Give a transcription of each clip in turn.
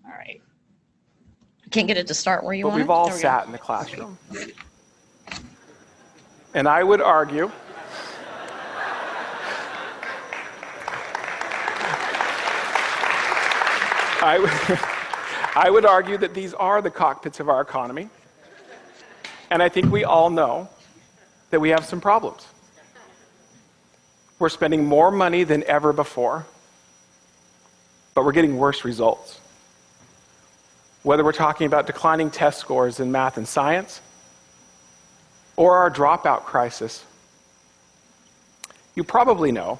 All right. Can't get it to start where you want it? But we've all There we sat in the classroom. And I would argue I would argue that these are the cockpits of our economy. And I think we all know that we have some problems. We're spending more money than ever before, but we're getting worse results. Whether we're talking about declining test scores in math and science, or our dropout crisis, you probably know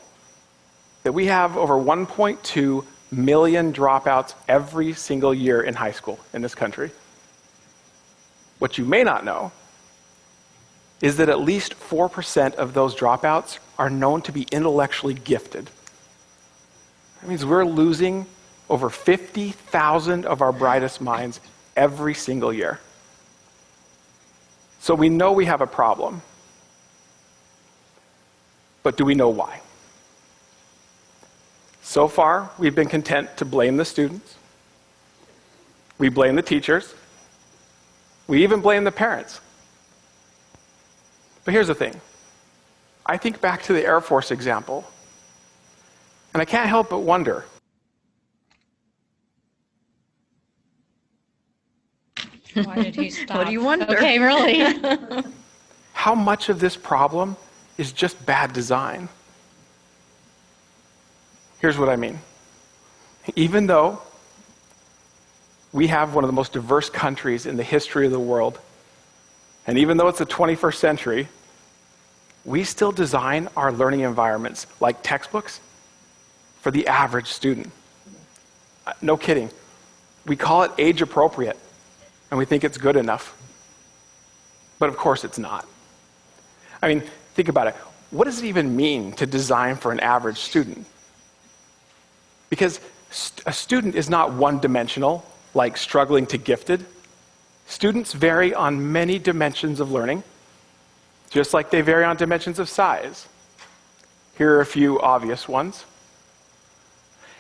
that we have over 1.2 million dropouts every single year in high school in this country. What you may not know is that at least 4% of those dropouts are known to be intellectually gifted. That means we're losing over 50,000 of our brightest minds every single year. So we know we have a problem. But do we know why? So far, we've been content to blame the students. We blame the teachers. We even blame the parents. But here's the thing. I think back to the Air Force example, and I can't help but wonder, Why did he stop? What do you wonder? Okay, really? how much of this problem is just bad design? Here's what I mean. Even though we have one of the most diverse countries in the history of the world, and even though it's the 21st century, we still design our learning environments like textbooks for the average student. No kidding. We call it age appropriate, and we think it's good enough. But of course it's not. I mean, think about it. What does it even mean to design for an average student? Because a student is not one-dimensional, like struggling to gifted. Students vary on many dimensions of learning, just like they vary on dimensions of size. Here are a few obvious ones.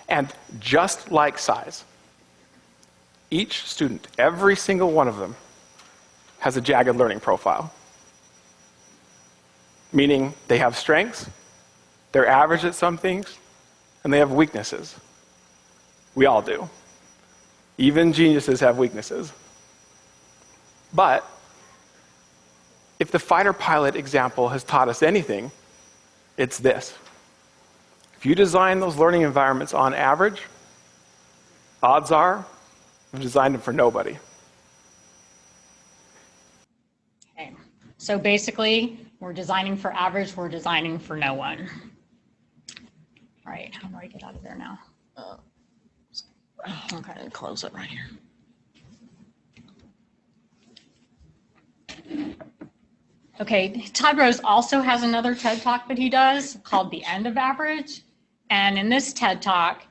And just like size, each student, every single one of them, has a jagged learning profile. Meaning they have strengths, they're average at some things, and they have weaknesses. We all do. Even geniuses have weaknesses. But if the fighter pilot example has taught us anything, it's this. If you design those learning environments on average, odds are you've designed them for nobody. Okay. So basically, we're designing for average, we're designing for no one. All right, how do I get out of there now? Okay, and close it right here. Okay, Todd Rose also has another TED Talk that he does called The End of Average. And in this TED Talk,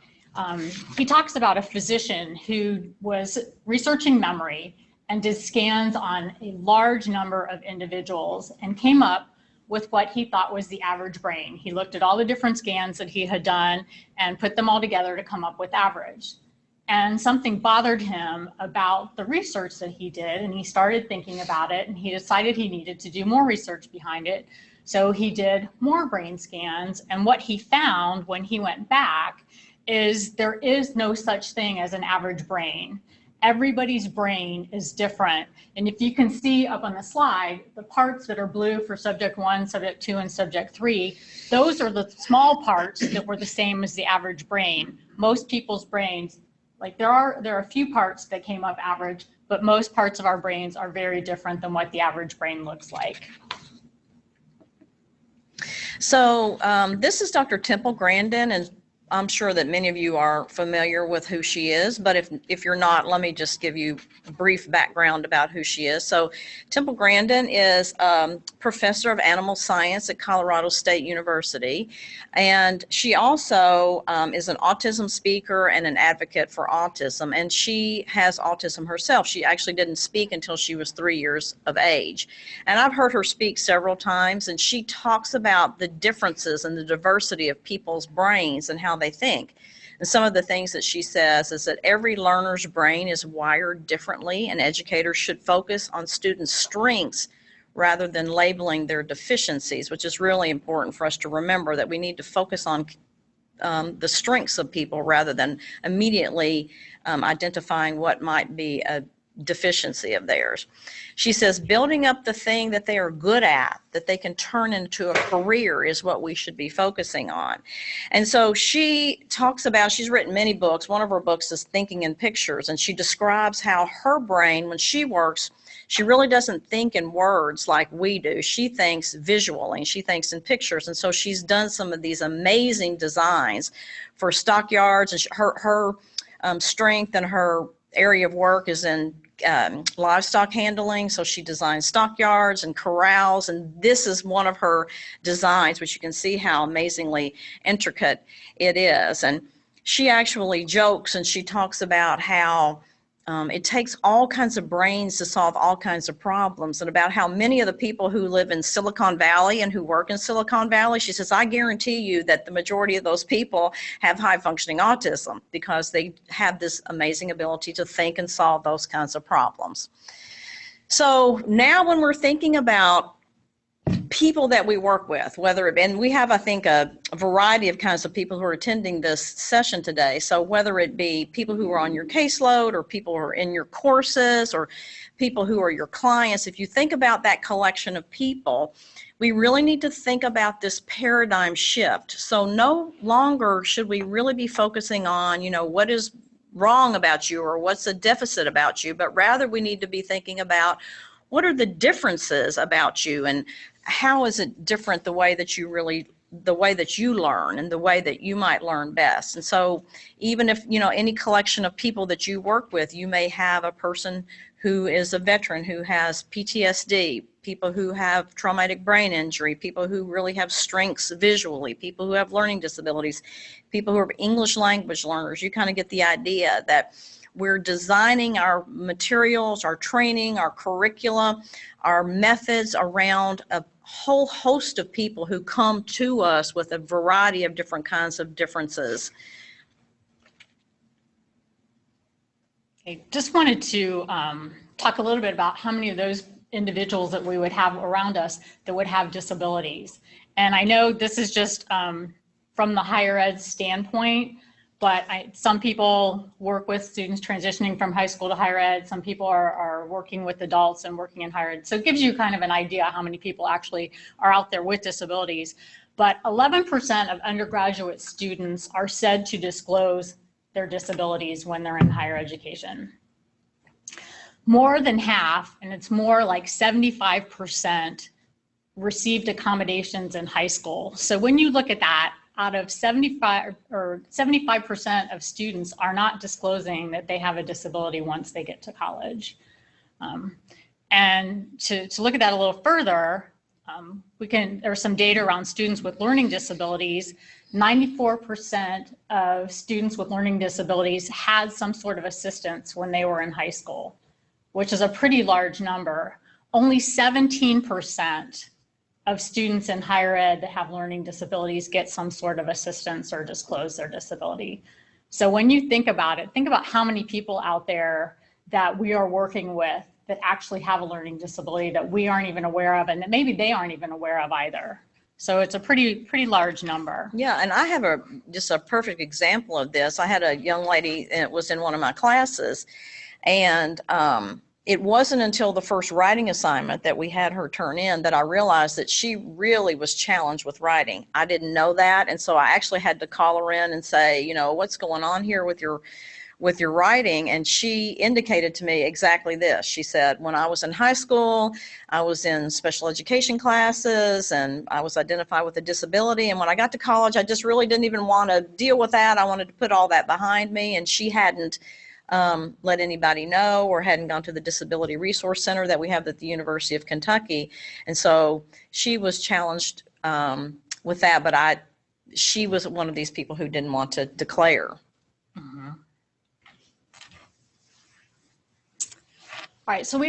he talks about a physician who was researching memory and did scans on a large number of individuals and came up with what he thought was the average brain. He looked at all the different scans that he had done and put them all together to come up with average. And something bothered him about the research that he did, and he started thinking about it, and he decided he needed to do more research behind it. So he did more brain scans, and what he found when he went back is there is no such thing as an average brain. Everybody's brain is different. And if you can see up on the slide, the parts that are blue for subject 1, subject 2, and subject 3, those are the small parts that were the same as the average brain. Most people's brains, like there are a few parts that came up average, but most parts of our brains are very different than what the average brain looks like. So this is Dr. Temple Grandin, and I'm sure that many of you are familiar with who she is, but if you're not, let me just give you a brief background about who she is. So Temple Grandin is professor of animal science at Colorado State University, and she also is an autism speaker and an advocate for autism, and she has autism herself. She actually didn't speak until she was 3 years of age, and I've heard her speak several times, and she talks about the differences and the diversity of people's brains and how they think. And some of the things that she says is that every learner's brain is wired differently, and educators should focus on students' strengths rather than labeling their deficiencies, which is really important for us to remember, that we need to focus on the strengths of people rather than immediately identifying what might be a deficiency of theirs. She says building up the thing that they are good at, that they can turn into a career, is what we should be focusing on. And so she talks about, she's written many books. One of her books is Thinking in Pictures, and she describes how her brain, when she works, she really doesn't think in words like we do. She thinks visually, she thinks in pictures. And so she's done some of these amazing designs for stockyards, and her strength and her area of work is in livestock handling. So she designs stockyards and corrals, and this is one of her designs, which you can see how amazingly intricate it is. And she actually jokes, and she talks about how it takes all kinds of brains to solve all kinds of problems, and about how many of the people who live in Silicon Valley and who work in Silicon Valley, she says, I guarantee you that the majority of those people have high functioning autism because they have this amazing ability to think and solve those kinds of problems. So now when we're thinking about people that we work with, whether it, and we have, I think, a variety of kinds of people who are attending this session today. So whether it be people who are on your caseload, or people who are in your courses, or people who are your clients, if you think about that collection of people, we really need to think about this paradigm shift. So no longer should we really be focusing on, you know, what is wrong about you or what's a deficit about you, but rather we need to be thinking about what are the differences about you, and how is it different, the way that you learn and the way that you might learn best. And so even if, you know, any collection of people that you work with, you may have a person who is a veteran who has PTSD, people who have traumatic brain injury, people who really have strengths visually, people who have learning disabilities, people who are English language learners. You kind of get the idea that we're designing our materials, our training, our curricula, our methods around a whole host of people who come to us with a variety of different kinds of differences. Okay, just wanted to talk a little bit about how many of those individuals that we would have around us that would have disabilities. And I know this is just from the higher ed standpoint, but some people work with students transitioning from high school to higher ed. Some people are working with adults and working in higher ed. So it gives you kind of an idea how many people actually are out there with disabilities. But 11% of undergraduate students are said to disclose their disabilities when they're in higher education. More than half, and it's more like 75%, received accommodations in high school. So when you look at that, out of 75% of students are not disclosing that they have a disability once they get to college. And to look at that a little further, there's some data around students with learning disabilities. 94% of students with learning disabilities had some sort of assistance when they were in high school, which is a pretty large number. Only 17% of students in higher ed that have learning disabilities get some sort of assistance or disclose their disability. So when you think about it, think about how many people out there that we are working with that actually have a learning disability that we aren't even aware of, and that maybe they aren't even aware of either. So it's a pretty large number. Yeah, and I have just a perfect example of this. I had a young lady, and it was in one of my classes, and it wasn't until the first writing assignment that we had her turn in that I realized that she really was challenged with writing. I didn't know that, and so I actually had to call her in and say, you know, what's going on here with your writing? And she indicated to me exactly this. She said, when I was in high school, I was in special education classes and I was identified with a disability. And when I got to college, I just really didn't even want to deal with that. I wanted to put all that behind me. And she hadn't let anybody know, or hadn't gone to the Disability Resource Center that we have at the University of Kentucky. And so she was challenged with that, but she was one of these people who didn't want to declare. Mm-hmm. All right, so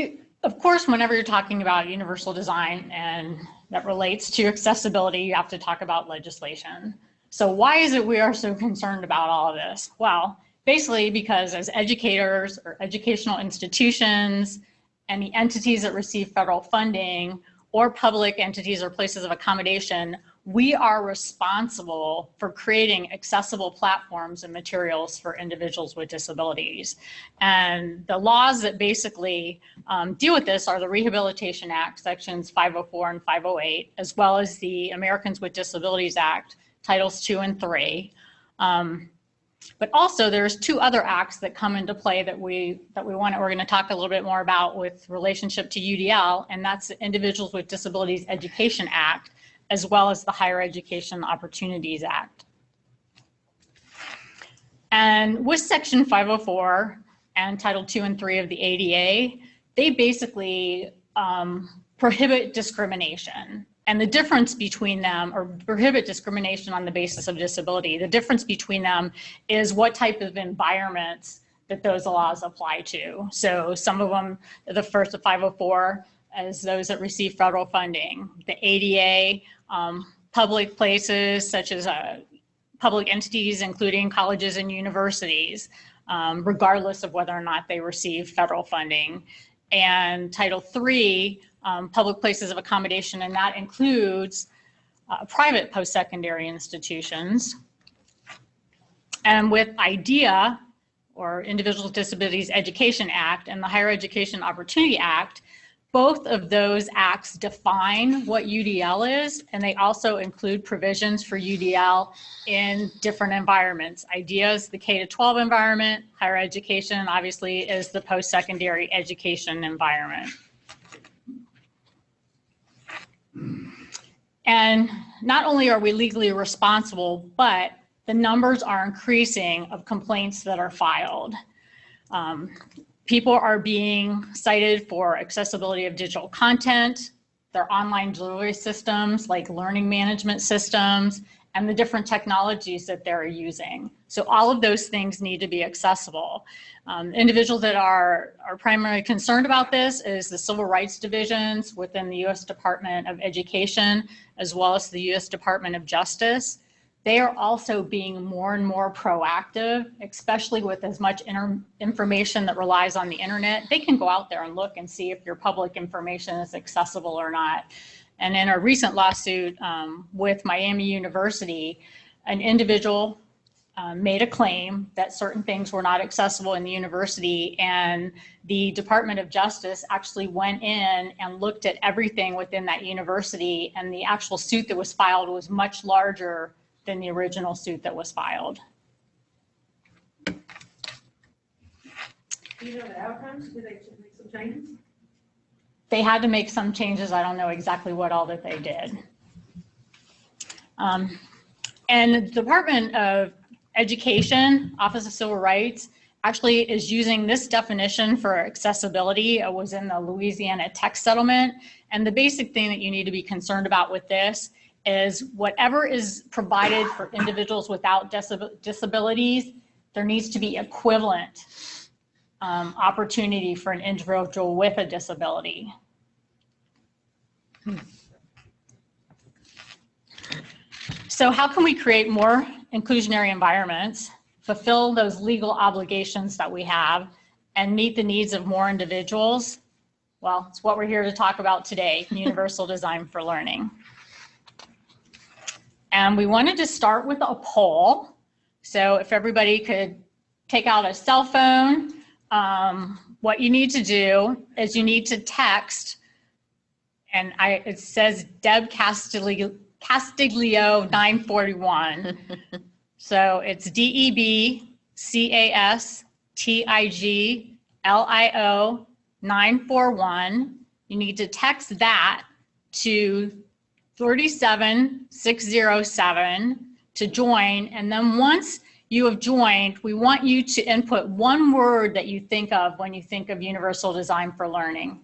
of course, whenever you're talking about universal design and that relates to accessibility, you have to talk about legislation. So why is it we are so concerned about all of this? Well, basically because as educators or educational institutions and the entities that receive federal funding or public entities or places of accommodation, we are responsible for creating accessible platforms and materials for individuals with disabilities. And the laws that basically deal with this are the Rehabilitation Act, sections 504 and 508, as well as the Americans with Disabilities Act, titles 2 and 3. But also there's 2 other acts that come into play that we're going to talk a little bit more about with relationship to UDL, and that's the Individuals with Disabilities Education Act, as well as the Higher Education Opportunities Act. And with Section 504 and Title 2 and 3 of the ADA, they basically prohibit discrimination. And the difference between them, or prohibit discrimination on the basis of disability, the difference between them is what type of environments that those laws apply to. So some of them, the first of 504, as those that receive federal funding. The ADA, public places such as public entities, including colleges and universities, regardless of whether or not they receive federal funding. And Title III, public places of accommodation, and that includes private post-secondary institutions. And with IDEA, or Individuals with Disabilities Education Act, and the Higher Education Opportunity Act, both of those acts define what UDL is, and they also include provisions for UDL in different environments. IDEA is the K-12 environment, higher education obviously is the post-secondary education environment. And not only are we legally responsible, but the numbers are increasing of complaints that are filed. People are being cited for accessibility of digital content, their online delivery systems like learning management systems, and the different technologies that they're using. So all of those things need to be accessible. Individuals that are primarily concerned about this is the civil rights divisions within the U.S. Department of Education, as well as the U.S. Department of Justice. They are also being more and more proactive, especially with as much information that relies on the internet. They can go out there and look and see if your public information is accessible or not. And in a recent lawsuit with Miami University, an individual made a claim that certain things were not accessible in the university, and the Department of Justice actually went in and looked at everything within that university, and the actual suit that was filed was much larger than the original suit that was filed. Do you know the outcomes? Did they make some changes? They had to make some changes. I don't know exactly what all that they did. And the Department of Education, Office of Civil Rights, actually is using this definition for accessibility. It was in the Louisiana text settlement. And the basic thing that you need to be concerned about with this is whatever is provided for individuals without disabilities, there needs to be equivalent opportunity for an individual with a disability. So how can we create more inclusionary environments, fulfill those legal obligations that we have, and meet the needs of more individuals? Well, it's what we're here to talk about today, universal design for learning. And we wanted to start with a poll. So if everybody could take out a cell phone, what you need to do is you need to text, and it says Deb Castiglio 941. So it's DEBCASTIGLIO 941. You need to text that to 37607 to join, and then once you have joined, we want you to input one word that you think of when you think of universal design for learning.